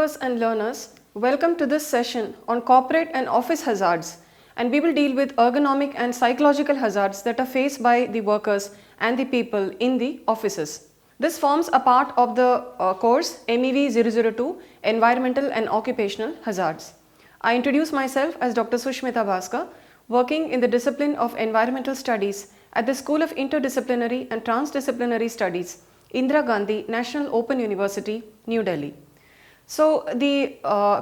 viewers and learners, welcome to this session on corporate and office hazards, and we will deal with ergonomic and psychological hazards that are faced by the workers and the people in the offices. This forms a part of the course MEV 002 Environmental and Occupational Hazards. I introduce myself as Dr. Sushmita Bhaskar, working in the discipline of Environmental Studies at the School of Interdisciplinary and Transdisciplinary Studies, Indira Gandhi National Open University, New Delhi. So the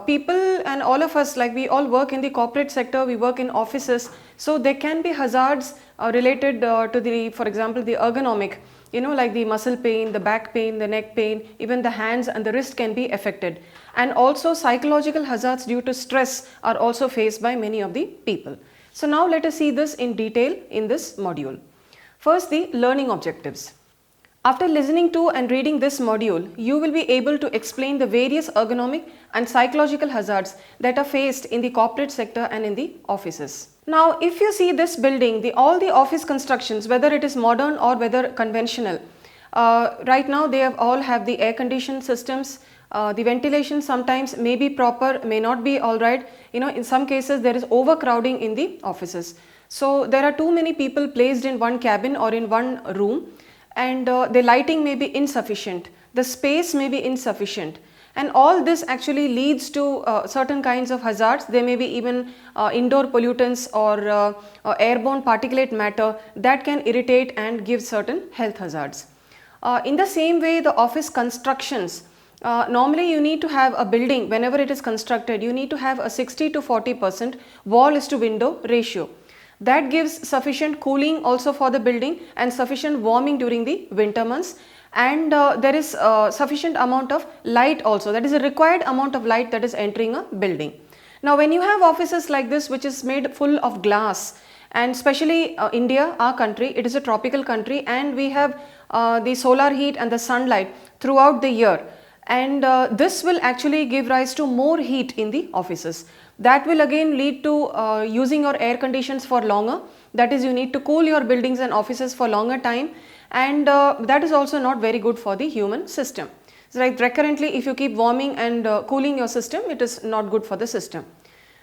people and all of us, like we all work in the corporate sector, we work in offices, so there can be hazards related to the, for example, the ergonomic, like the muscle pain, the back pain, the neck pain, even the hands and the wrist can be affected. And also psychological hazards due to stress are also faced by many of the people. So now let us see this in detail in this module. First, the learning objectives. After listening to and reading this module, you will be able to explain the various ergonomic and psychological hazards that are faced in the corporate sector and in the offices. Now, if you see this building, all the office constructions, whether it is modern or whether conventional, right now they all have the air conditioned systems. The ventilation sometimes may be proper, may not be all right. In some cases there is overcrowding in the offices. So there are too many people placed in one cabin or in one room, and the lighting may be insufficient, the space may be insufficient, and all this actually leads to certain kinds of hazards. There may be even indoor pollutants or airborne particulate matter that can irritate and give certain health hazards. In the same way, the office constructions, normally you need to have a building, whenever it is constructed, you need to have a 60 to 40% wall is to window ratio. That gives sufficient cooling also for the building and sufficient warming during the winter months, and there is sufficient amount of light also, that is a required amount of light that is entering a building. Now when you have offices like this which is made full of glass, and especially India, our country, it is a tropical country, and we have the solar heat and the sunlight throughout the year, and this will actually give rise to more heat in the offices. That will again lead to using your air conditions for longer, that is you need to cool your buildings and offices for longer time, and that is also not very good for the human system. So like recurrently if you keep warming and cooling your system, it is not good for the system.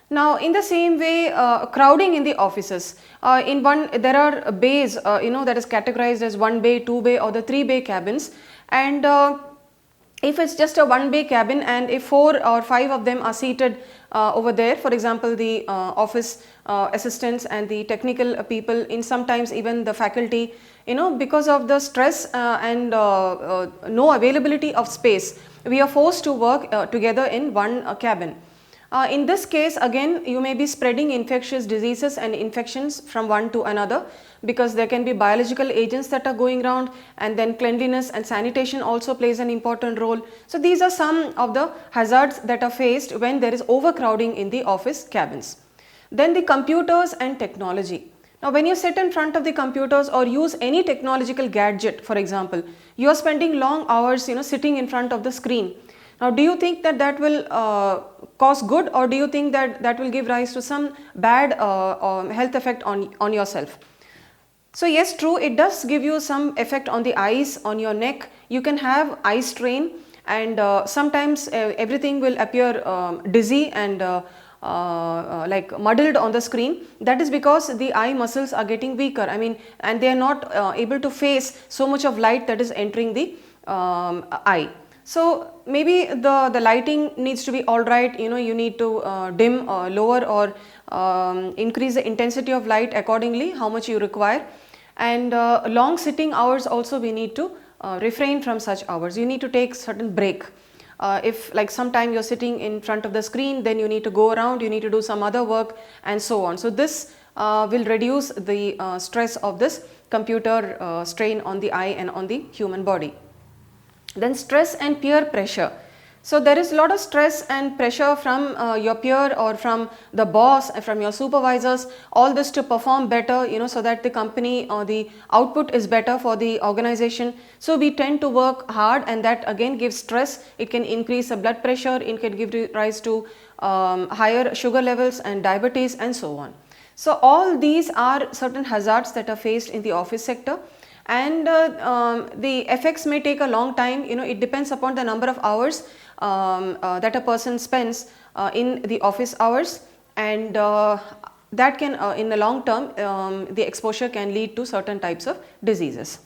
Now in the same way, crowding in the offices, there are bays that is categorized as 1 bay, 2 bay or the 3 bay cabins, and if it's just a 1 bay cabin and if 4 or 5 of them are seated over there, for example the office assistants and the technical people, in sometimes even the faculty, because of the stress and no availability of space, we are forced to work together in one cabin. In this case again you may be spreading infectious diseases and infections from one to another, because there can be biological agents that are going around, and then cleanliness and sanitation also plays an important role. So these are some of the hazards that are faced when there is overcrowding in the office cabins. Then the computers and technology. Now when you sit in front of the computers or use any technological gadget, for example, you are spending long hours sitting in front of the screen. Now do you think that will cause good, or do you think that will give rise to some bad health effect on yourself? So yes, true, it does give you some effect on the eyes, on your neck. You can have eye strain, and sometimes everything will appear dizzy and like muddled on the screen. That is because the eye muscles are getting weaker, and they are not able to face so much of light that is entering the eye. So maybe the lighting needs to be all right, you need to dim, lower or increase the intensity of light accordingly, how much you require. And long sitting hours also we need to refrain from such hours. You need to take certain break. If like sometime you're sitting in front of the screen, then you need to go around, you need to do some other work and so on. So this will reduce the stress of this computer strain on the eye and on the human body. Then stress and peer pressure. So there is a lot of stress and pressure from your peer or from the boss and from your supervisors, all this to perform better, so that the company or the output is better for the organization. So we tend to work hard, and that again gives stress. It can increase the blood pressure, it can give rise to higher sugar levels and diabetes and so on. So all these are certain hazards that are faced in the office sector. and the effects may take a long time. It depends upon the number of hours that a person spends in the office hours, and that can in the long term the exposure can lead to certain types of diseases.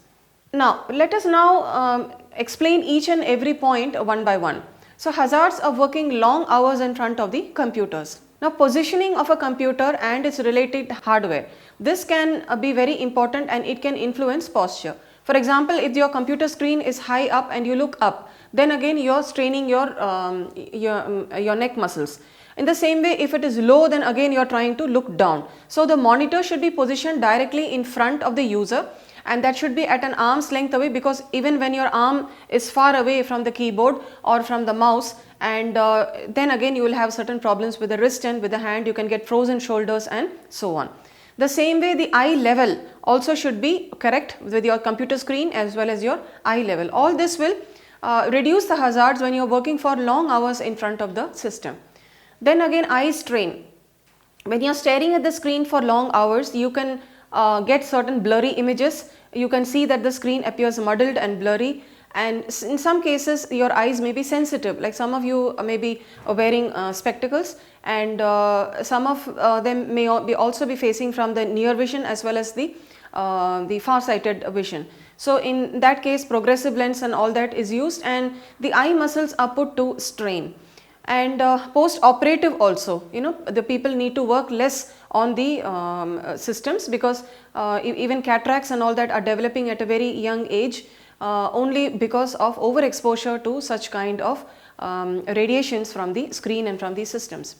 Now let us now explain each and every point one by one. So hazards of working long hours in front of the computers. Now positioning of a computer and its related hardware, this can be very important and it can influence posture. For example, if your computer screen is high up and you look up, then again you are straining your neck muscles. In the same way, if it is low, then again you are trying to look down. So the monitor should be positioned directly in front of the user, and that should be at an arm's length away, because even when your arm is far away from the keyboard or from the mouse, and then again you will have certain problems with the wrist and with the hand. You can get frozen shoulders and so on. The same way, the eye level also should be correct with your computer screen as well as your eye level. All this will reduce the hazards when you are working for long hours in front of the system. Then again, eye strain. When you are staring at the screen for long hours, you can get certain blurry images. You can see that the screen appears muddled and blurry, and in some cases your eyes may be sensitive, like some of you may be wearing spectacles, and some of them may also be facing from the near vision as well as the far-sighted vision. So in that case, progressive lens and all that is used, and the eye muscles are put to strain. And post-operative also, the people need to work less on the systems, because even cataracts and all that are developing at a very young age, only because of overexposure to such kind of radiations from the screen and from the systems.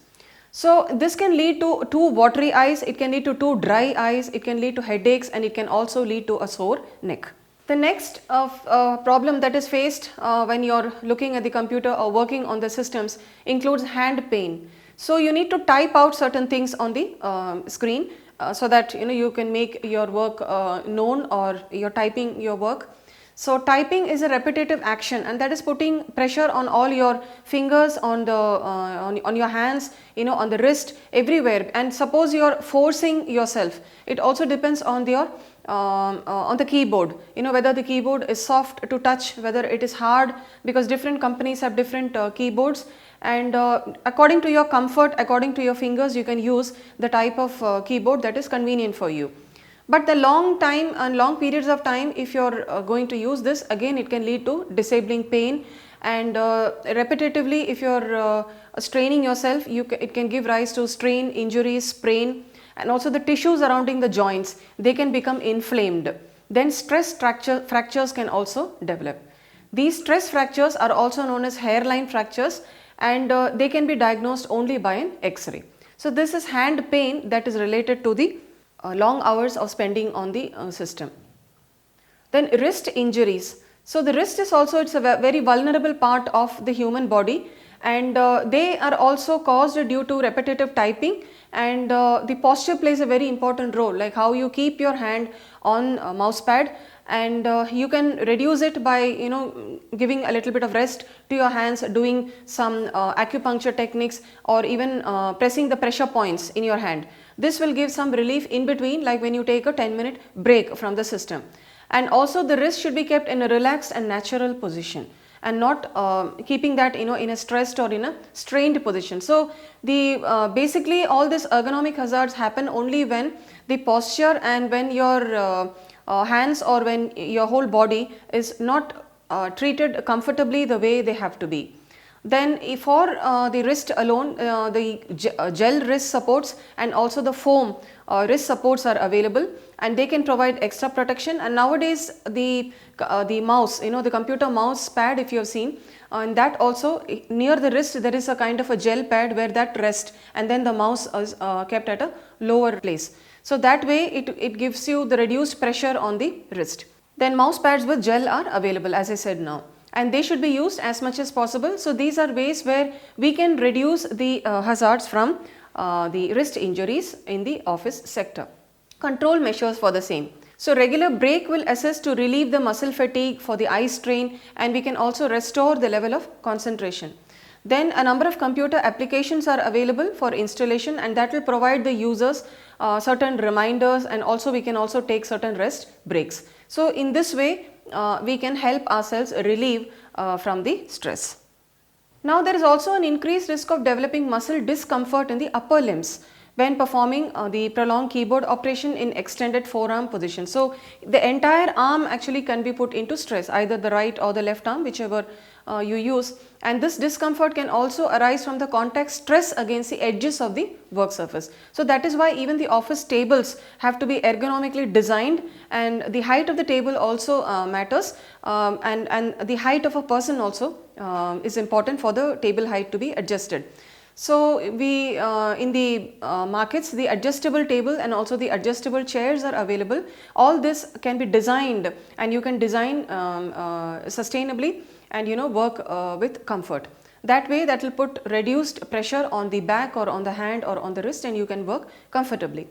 So this can lead to too watery eyes, it can lead to too dry eyes, it can lead to headaches, and it can also lead to a sore neck. The next problem that is faced when you are looking at the computer or working on the systems includes hand pain. So you need to type out certain things on the screen so that you can make your work known, or you're typing your work. So typing is a repetitive action, and that is putting pressure on all your fingers, on the on your hands, on the wrist, everywhere. And suppose you are forcing yourself, it also depends on your on the keyboard, whether the keyboard is soft to touch, whether it is hard, because different companies have different keyboards, and according to your comfort, according to your fingers, you can use the type of keyboard that is convenient for you. But the long time and long periods of time, if you are going to use this, again it can lead to disabling pain, and repetitively if you are straining yourself, it can give rise to strain, injuries, sprain, and also the tissues surrounding the joints, they can become inflamed. Then stress fractures can also develop. These stress fractures are also known as hairline fractures, and they can be diagnosed only by an X-ray. So this is hand pain that is related to the long hours of spending on the system. Then wrist injuries. So the wrist is also, it's a very vulnerable part of the human body, and they are also caused due to repetitive typing, and the posture plays a very important role, like how you keep your hand on a mouse pad, and you can reduce it by giving a little bit of rest to your hands, doing some acupuncture techniques, or even pressing the pressure points in your hand. This will give some relief in between, like when you take a 10-minute break from the system. And also the wrist should be kept in a relaxed and natural position, and not keeping that in a stressed or in a strained position. So the basically all these ergonomic hazards happen only when the posture and when your hands or when your whole body is not treated comfortably the way they have to be. Then for the wrist alone, the gel wrist supports and also the foam wrist supports are available, and they can provide extra protection. And nowadays the mouse, the computer mouse pad, if you have seen, and that also near the wrist there is a kind of a gel pad where that rests, and then the mouse is kept at a lower place. So that way it gives you the reduced pressure on the wrist. Then mouse pads with gel are available, as I said now, and they should be used as much as possible. So these are ways where we can reduce the hazards from the wrist injuries in the office sector. Control measures for the same. So regular break will assist to relieve the muscle fatigue, for the eye strain, and we can also restore the level of concentration. Then a number of computer applications are available for installation, and that will provide the users certain reminders, and also we can also take certain rest breaks. So in this way we can help ourselves relieve from the stress. Now there is also an increased risk of developing muscle discomfort in the upper limbs when performing the prolonged keyboard operation in extended forearm position. So the entire arm actually can be put into stress, either the right or the left arm, whichever you use, and this discomfort can also arise from the contact stress against the edges of the work surface. So that is why even the office tables have to be ergonomically designed, and the height of the table also matters, and the height of a person also is important for the table height to be adjusted. So we in the markets, the adjustable table and also the adjustable chairs are available. All this can be designed, and you can design sustainably and work with comfort. That way that will put reduced pressure on the back or on the hand or on the wrist, and you can work comfortably.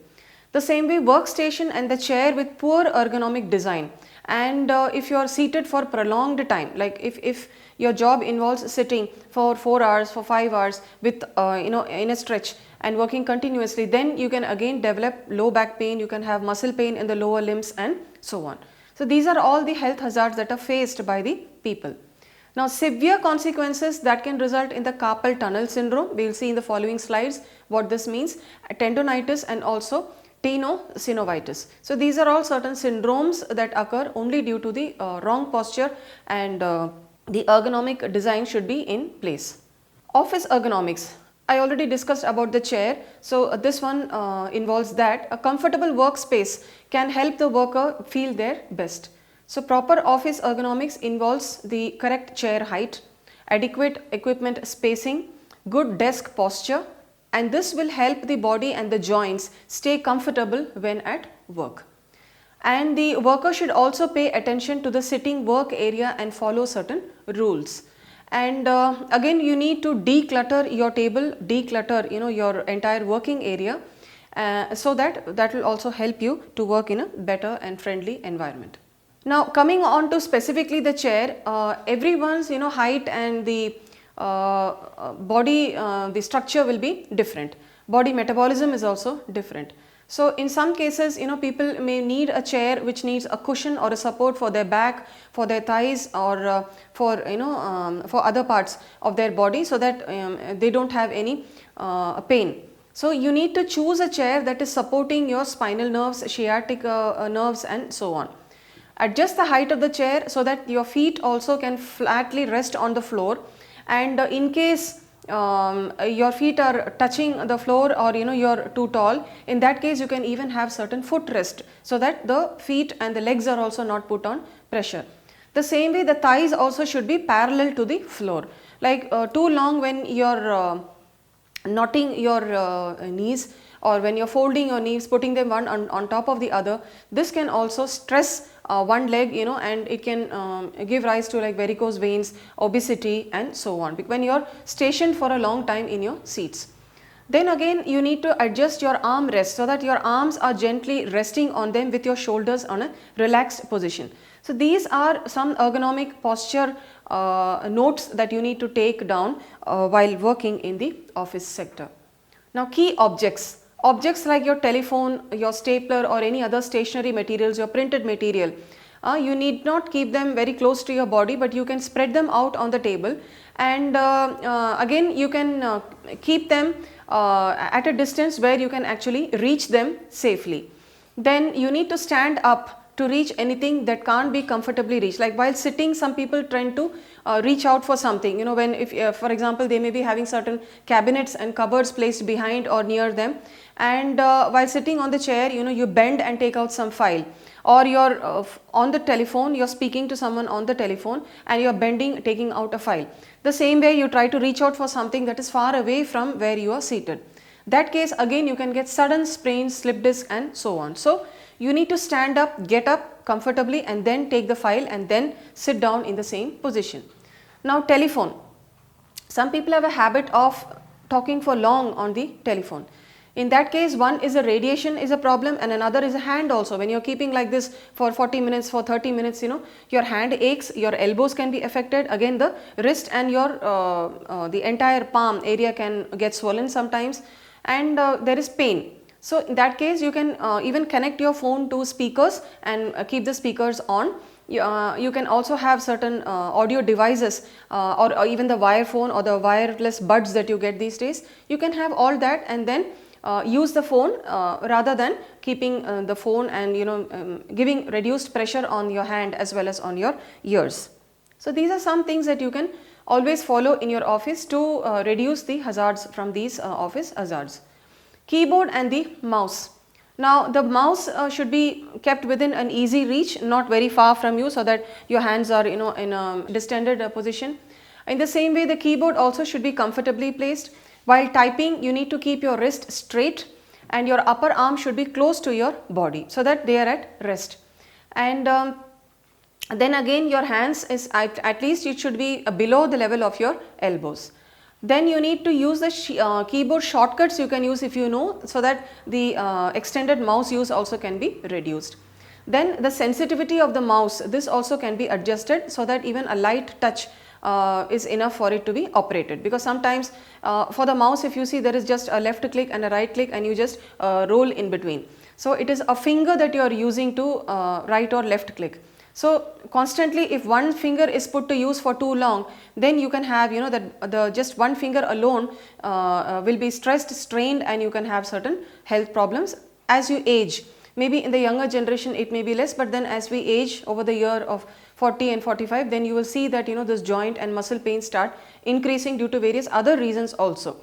The same way, workstation and the chair with poor ergonomic design, and if you are seated for prolonged time, like if your job involves sitting for 4 hours, for 5 hours with in a stretch and working continuously, then you can again develop low back pain, you can have muscle pain in the lower limbs and so on. So these are all the health hazards that are faced by the people. Now severe consequences that can result in the carpal tunnel syndrome, we will see in the following slides what this means, tendonitis and also tenosynovitis. So these are all certain syndromes that occur only due to the wrong posture, and the ergonomic design should be in place. Office ergonomics, I already discussed about the chair. So this one involves that a comfortable workspace can help the worker feel their best. So proper office ergonomics involves the correct chair height, adequate equipment spacing, good desk posture, and this will help the body and the joints stay comfortable when at work. And the worker should also pay attention to the sitting work area and follow certain rules. And again, you need to declutter your table, declutter your entire working area, so that will also help you to work in a better and friendly environment. Now coming on to specifically the chair, everyone's height and the body, the structure will be different. Body metabolism is also different. So in some cases, people may need a chair which needs a cushion or a support for their back, for their thighs, or for other parts of their body, so that they don't have any pain. So you need to choose a chair that is supporting your spinal nerves, sciatic nerves and so on. Adjust the height of the chair so that your feet also can flatly rest on the floor, and in case your feet are touching the floor, or you're too tall, in that case you can even have certain footrest so that the feet and the legs are also not put on pressure. The same way, the thighs also should be parallel to the floor. Like too long when you're knotting your knees, or when you're folding your knees, putting them one on top of the other, this can also stress one leg, and it can give rise to like varicose veins, obesity and so on, when you're stationed for a long time in your seats. Then again, you need to adjust your arm rest so that your arms are gently resting on them with your shoulders on a relaxed position. So these are some ergonomic posture notes that you need to take down while working in the office sector. Now key objects. Objects like your telephone, your stapler or any other stationary materials, your printed material, you need not keep them very close to your body, but you can spread them out on the table, and again you can keep them at a distance where you can actually reach them safely. Then you need to stand up to reach anything that can't be comfortably reached. Like while sitting, some people tend to reach out for something, when if for example they may be having certain cabinets and cupboards placed behind or near them, and while sitting on the chair, you bend and take out some file, or you're on the telephone, you're speaking to someone on the telephone and you're bending, taking out a file. The same way, you try to reach out for something that is far away from where you are seated. That case, again you can get sudden sprains, slip disc and so on. So you need to stand up, get up comfortably, and then take the file and then sit down in the same position. Now telephone. Some people have a habit of talking for long on the telephone. In that case, one is a radiation is a problem and another is a hand also. When you're keeping like this for 40 minutes, for 30 minutes, your hand aches, your elbows can be affected. Again, the wrist and your the entire palm area can get swollen sometimes, and there is pain. So in that case, you can even connect your phone to speakers and keep the speakers on. You can also have certain audio devices or even the wire phone or the wireless buds that you get these days. You can have all that and then use the phone rather than keeping the phone and giving reduced pressure on your hand as well as on your ears. So these are some things that you can always follow in your office to reduce the hazards from these office hazards. Keyboard and the mouse. Now the mouse should be kept within an easy reach, not very far from you, so that your hands are in a distended position. In the same way, the keyboard also should be comfortably placed. While typing, you need to keep your wrist straight and your upper arm should be close to your body so that they are at rest. And then again, your hands is at least it should be below the level of your elbows. Then you need to use the keyboard shortcuts you can use if you know, so that the extended mouse use also can be reduced. Then the sensitivity of the mouse, this also can be adjusted so that even a light touch is enough for it to be operated, because sometimes for the mouse, if you see, there is just a left click and a right click and you just roll in between. So it is a finger that you are using to right or left click. So constantly, if one finger is put to use for too long, then you can have that the just one finger alone will be stressed, strained, and you can have certain health problems as you age. Maybe in the younger generation it may be less, but then as we age over the year of 40 and 45, then you will see that this joint and muscle pain start increasing due to various other reasons also.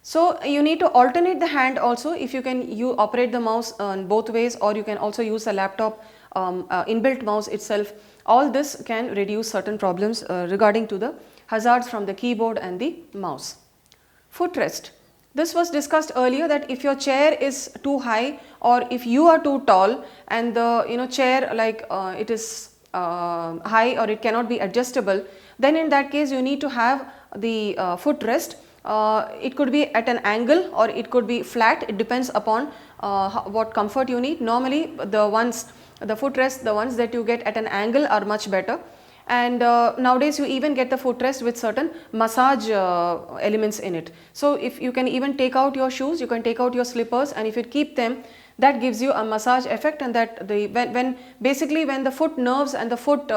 So you need to alternate the hand also. If you can, you operate the mouse both ways, or you can also use a laptop inbuilt mouse itself. All this can reduce certain problems regarding to the hazards from the keyboard and the mouse. Footrest. This was discussed earlier, that if your chair is too high or if you are too tall and the chair it is high or it cannot be adjustable, then in that case you need to have the footrest. It could be at an angle or it could be flat. It depends upon what comfort you need. Normally the footrest, the ones that you get at an angle are much better. And nowadays you even get the footrest with certain massage elements in it. So if you can even take out your shoes, you can take out your slippers, and if you keep them, that gives you a massage effect, and that when the foot nerves and the foot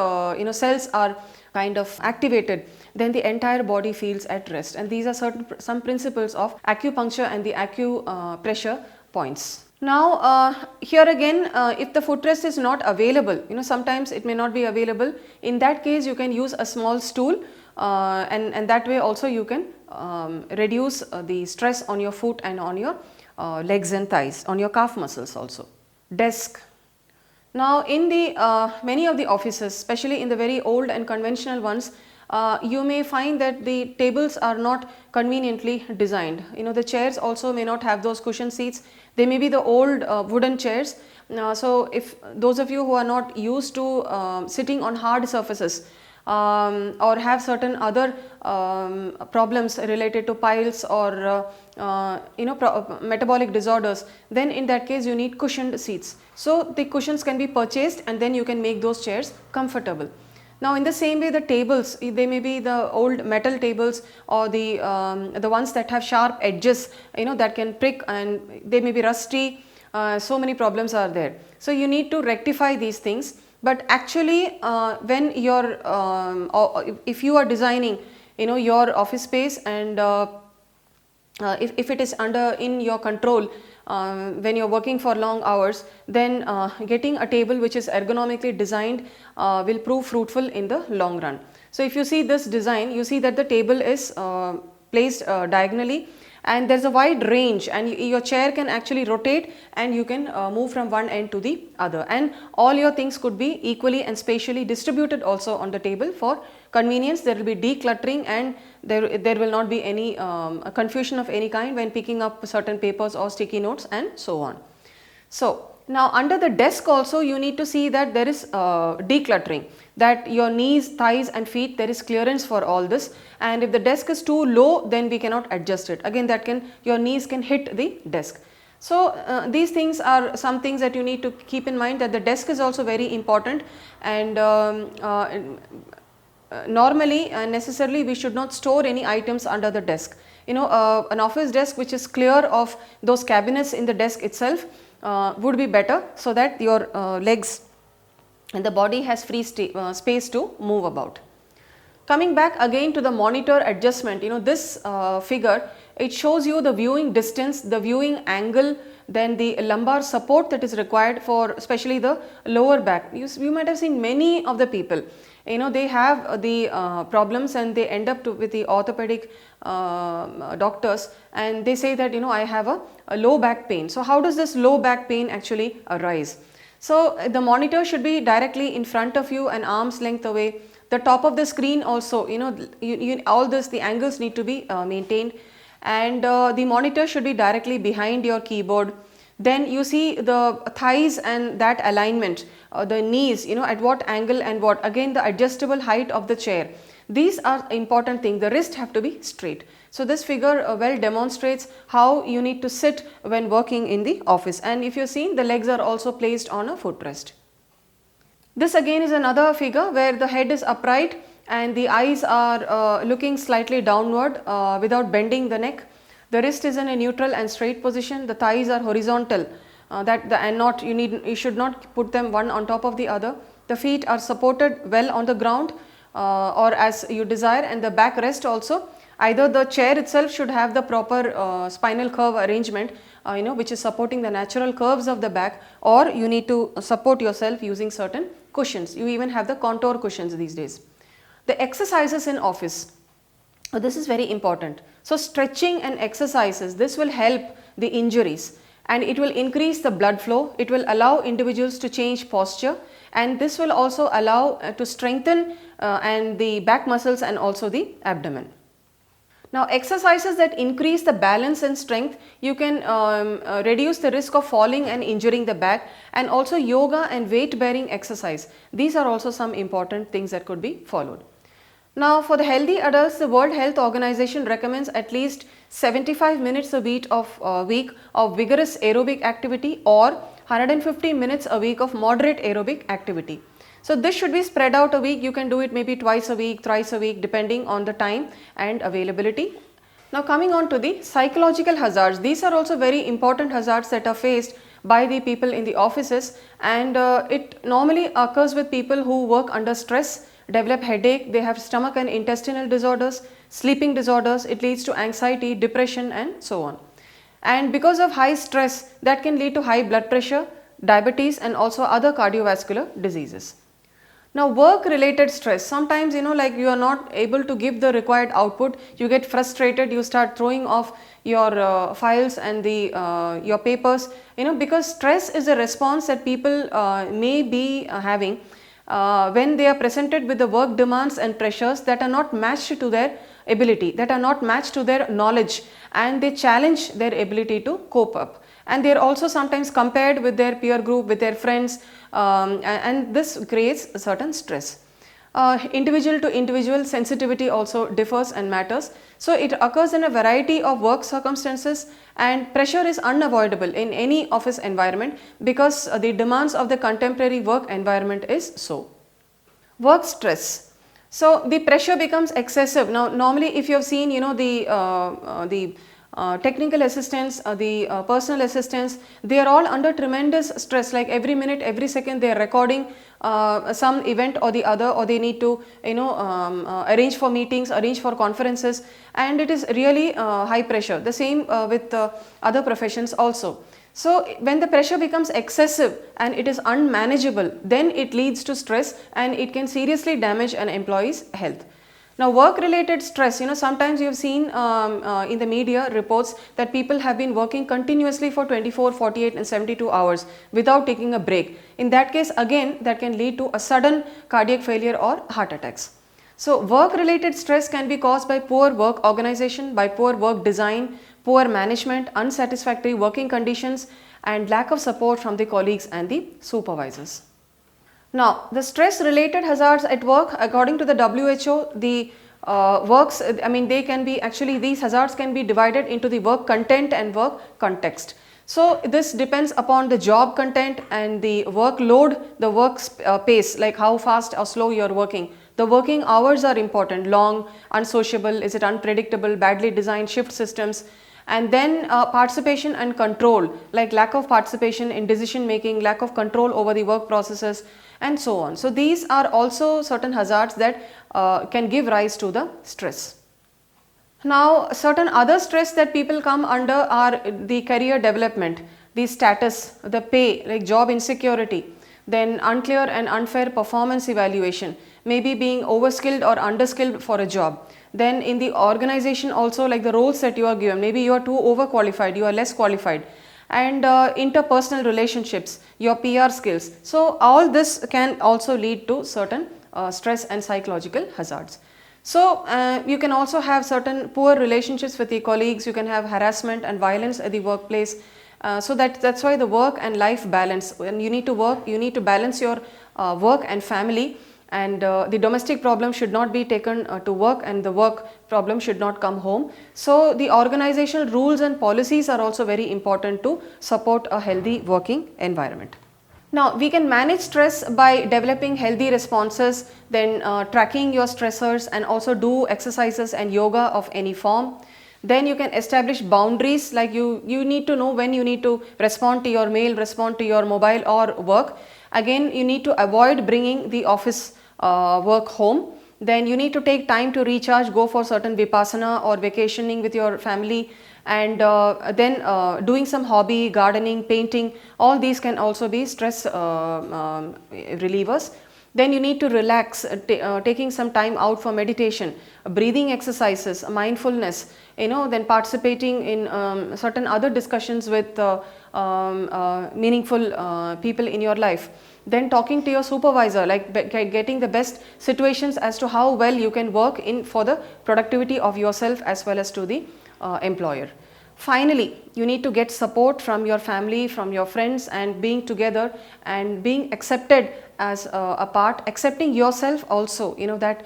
cells are kind of activated, then the entire body feels at rest. And these are some principles of acupuncture and the acupressure points. Now here again, if the footrest is not available, sometimes it may not be available. In that case, you can use a small stool, and that way also you can reduce the stress on your foot and on your legs and thighs, on your calf muscles also. Desk. Now in the many of the offices, especially in the very old and conventional ones, you may find that the tables are not conveniently designed. The chairs also may not have those cushion seats. They may be the old wooden chairs. So if those of you who are not used to sitting on hard surfaces or have certain other problems related to piles or metabolic disorders, then in that case you need cushioned seats. So the cushions can be purchased and then you can make those chairs comfortable. Now in the same way, the tables, they may be the old metal tables or the ones that have sharp edges, that can prick, and they may be rusty. So many problems are there. So you need to rectify these things. But actually when you're if you are designing your office space, and if it is in your control, when you're working for long hours, then getting a table which is ergonomically designed will prove fruitful in the long run. So if you see this design, you see that the table is placed diagonally, and there's a wide range, and your chair can actually rotate and you can move from one end to the other, and all your things could be equally and spatially distributed also on the table. For convenience, there will be decluttering, and there will not be any confusion of any kind when picking up certain papers or sticky notes and so on. So now under the desk also, you need to see that there is decluttering, that your knees, thighs and feet, there is clearance for all this, and if the desk is too low, then we cannot adjust it. Again, your knees can hit the desk. So these things are some things that you need to keep in mind, that the desk is also very important, and normally and necessarily we should not store any items under the desk. You know, an office desk which is clear of those cabinets in the desk itself would be better, so that your legs and the body has free space to move about. Coming back again to the monitor adjustment, you know, this figure, it shows you the viewing distance, the viewing angle, then the lumbar support that is required for especially the lower back. You might have seen many of the people, you know, they have the problems, and they end up with the orthopedic doctors, and they say that, you know, I have a low back pain. So how does this low back pain actually arise? So the monitor should be directly in front of you, an arm's length away. The top of the screen also, you know, all this, the angles need to be maintained, and the monitor should be directly behind your keyboard. Then you see the thighs and that alignment, the knees, you know, at what angle and what, again the adjustable height of the chair. These are important things. The wrists have to be straight. So this figure well demonstrates how you need to sit when working in the office, and if you seen, the legs are also placed on a footrest. This again is another figure where the head is upright and the eyes are looking slightly downward without bending the neck. The wrist is in a neutral and straight position. The thighs are horizontal, you should not put them one on top of the other. The feet are supported well on the ground or as you desire, and the back rest also. Either the chair itself should have the proper spinal curve arrangement, you know, which is supporting the natural curves of the back, or you need to support yourself using certain cushions. You even have the contour cushions these days. The exercises in office, this is very important. So stretching and exercises, this will help the injuries, and it will increase the blood flow. It will allow individuals to change posture, and this will also allow to strengthen and the back muscles and also the abdomen. Now exercises that increase the balance and strength, you can reduce the risk of falling and injuring the back, and also yoga and weight bearing exercise. These are also some important things that could be followed. Now for the healthy adults, the World Health Organization recommends at least 75 minutes a week of vigorous aerobic activity, or 150 minutes a week of moderate aerobic activity. So this should be spread out a week. You can do it maybe twice a week, thrice a week, depending on the time and availability. Now coming on to the psychological hazards, these are also very important hazards that are faced by the people in the offices, and it normally occurs with people who work under stress, develop headache, they have stomach and intestinal disorders, sleeping disorders, it leads to anxiety, depression and so on. And because of high stress, that can lead to high blood pressure, diabetes and also other cardiovascular diseases. Now work related stress, sometimes, you know, like you are not able to give the required output, you get frustrated, you start throwing off your files and your papers, you know, because stress is a response that people may be having when they are presented with the work demands and pressures that are not matched to their ability, that are not matched to their knowledge, and they challenge their ability to cope up. And they are also sometimes compared with their peer group, with their friends, and this creates a certain stress. Individual to individual sensitivity also differs and matters. So it occurs in a variety of work circumstances, and pressure is unavoidable in any office environment because the demands of the contemporary work environment is so. Work stress. So the pressure becomes excessive. Now normally if you have seen, you know, the technical assistants, the personal assistants, they are all under tremendous stress, like every minute, every second they are recording some event or the other, or they need to, you know, arrange for meetings, arrange for conferences, and it is really high pressure. The same with other professions also. So when the pressure becomes excessive and it is unmanageable, then it leads to stress and it can seriously damage an employee's health. Now work related stress, you know, sometimes you have seen in the media reports that people have been working continuously for 24, 48 and 72 hours without taking a break. In that case, again, that can lead to a sudden cardiac failure or heart attacks. So work related stress can be caused by poor work organization, by poor work design, poor management, unsatisfactory working conditions and lack of support from the colleagues and the supervisors. Now, the stress related hazards at work, according to the WHO, the they can be actually, these hazards can be divided into the work content and work context. So this depends upon the job content and the workload, the work pace, like how fast or slow you are working. The working hours are important, long, unsociable, is it unpredictable, badly designed shift systems, and then participation and control, like lack of participation in decision making, lack of control over the work processes, and so on. So these are also certain hazards that can give rise to the stress. Now, certain other stress that people come under are the career development, the status, the pay, like job insecurity, then unclear and unfair performance evaluation, maybe being overskilled or underskilled for a job. Then in the organization also, like the roles that you are given, maybe you are too overqualified, you are less qualified, and interpersonal relationships, your PR skills. So all this can also lead to certain stress and psychological hazards. So you can also have certain poor relationships with your colleagues, you can have harassment and violence at the workplace. So that's why the work and life balance, when you need to work, you need to balance your work and family, and the domestic problem should not be taken to work, and the work problem should not come home. So the organizational rules and policies are also very important to support a healthy working environment. Now, we can manage stress by developing healthy responses, then tracking your stressors, and also do exercises and yoga of any form. Then you can establish boundaries, like you need to know when you need to respond to your mail, respond to your mobile or work. Again, you need to avoid bringing the office work home. Then you need to take time to recharge, go for certain vipassana or vacationing with your family, and then doing some hobby, gardening, painting, all these can also be stress relievers. Then you need to relax, taking some time out for meditation, breathing exercises, mindfulness, then participating in certain other discussions with meaningful people in your life. Then talking to your supervisor, like getting the best situations as to how well you can work in for the productivity of yourself as well as to the employer. Finally, you need to get support from your family, from your friends, and being together and being accepted as a part, accepting yourself also, that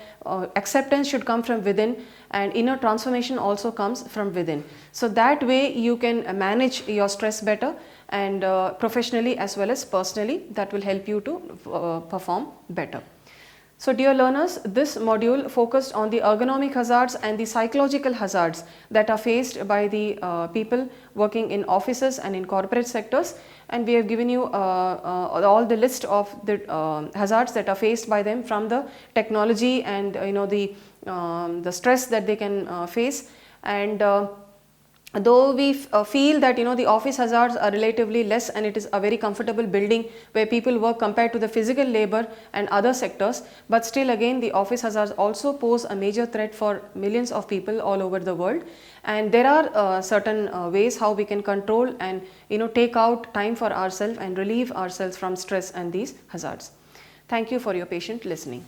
acceptance should come from within, and inner transformation also comes from within. So that way you can manage your stress better, and professionally as well as personally, that will help you to perform better. So dear learners, this module focused on the ergonomic hazards and the psychological hazards that are faced by the people working in offices and in corporate sectors, and we have given you all the list of the hazards that are faced by them, from the technology and the stress that they can face. And though we feel that the office hazards are relatively less, and it is a very comfortable building where people work compared to the physical labor and other sectors, but still again the office hazards also pose a major threat for millions of people all over the world. And there are certain ways how we can control and take out time for ourselves and relieve ourselves from stress and these hazards. Thank you for your patient listening.